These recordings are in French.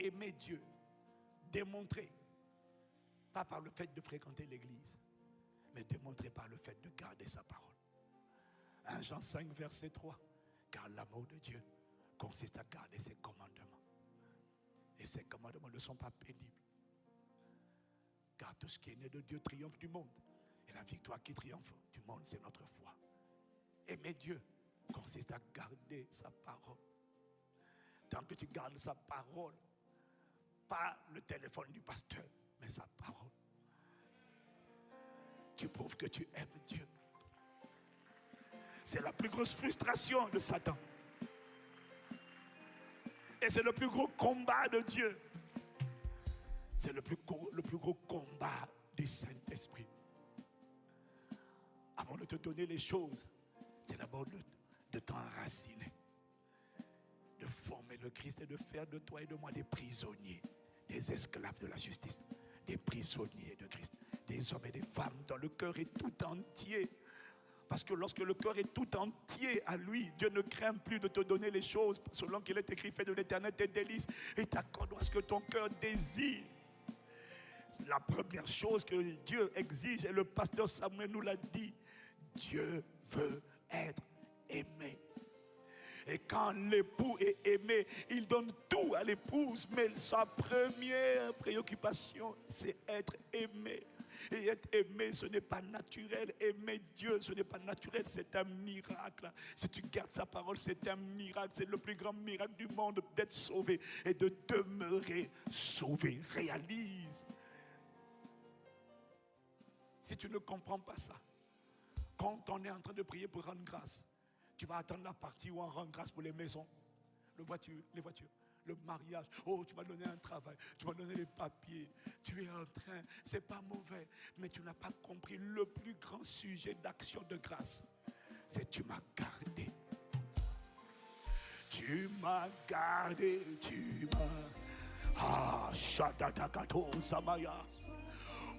aimer Dieu, démontrer, pas par le fait de fréquenter l'église, mais démontrer par le fait de garder sa parole. 1 Jean 5, verset 3. Car l'amour de Dieu consiste à garder ses commandements. Et ces commandements ne sont pas pénibles. Car tout ce qui est né de Dieu triomphe du monde. Et la victoire qui triomphe du monde, c'est notre foi. Aimer Dieu consiste à garder sa parole. Tant que tu gardes sa parole, pas le téléphone du pasteur, mais sa parole, tu prouves que tu aimes Dieu. C'est la plus grosse frustration de Satan. Et c'est le plus gros combat de Dieu. C'est le plus gros combat du Saint-Esprit. Avant de te donner les choses, c'est d'abord de t'enraciner, de former le Christ et de faire de toi et de moi des prisonniers, des esclaves de la justice, des prisonniers de Christ, des hommes et des femmes dont le cœur est tout entier. Parce que lorsque le cœur est tout entier à lui, Dieu ne craint plus de te donner les choses selon qu'il est écrit, fais de l'éternel tes délices et t'accordera ce que ton cœur désire. La première chose que Dieu exige, et le pasteur Samuel nous l'a dit, Dieu veut être aimé. Et quand l'époux est aimé, il donne tout à l'épouse, mais sa première préoccupation, c'est être aimé. Et être aimé, ce n'est pas naturel. Aimer Dieu, ce n'est pas naturel, c'est un miracle. Si tu gardes sa parole, c'est un miracle. C'est le plus grand miracle du monde d'être sauvé et de demeurer sauvé. Réalise. Si tu ne comprends pas ça, quand on est en train de prier pour rendre grâce, tu vas attendre la partie où on rend grâce pour les maisons, les voitures, le mariage. Oh, tu m'as donné un travail, tu m'as donné les papiers, tu es en train, c'est pas mauvais, mais tu n'as pas compris le plus grand sujet d'action de grâce. C'est tu m'as gardé. Tu m'as gardé, tu m'as... Ah, Shadadakato Samaya.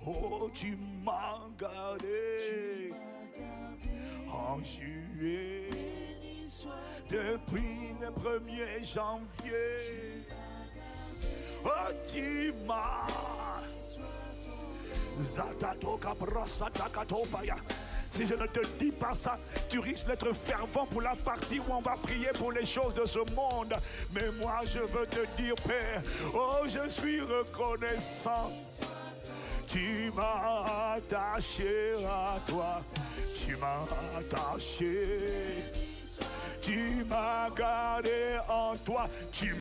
Oh, tu m'as gardé en juillet, depuis le 1er janvier. Oh, tu m'as Zadato Cabrasa Takato Paya. Si je ne te dis pas ça, tu risques d'être fervent pour la partie où on va prier pour les choses de ce monde. Mais moi, je veux te dire, Père, oh, je suis reconnaissant. Tu m'as attaché à toi, tu m'as attaché, tu m'as gardé en toi, tu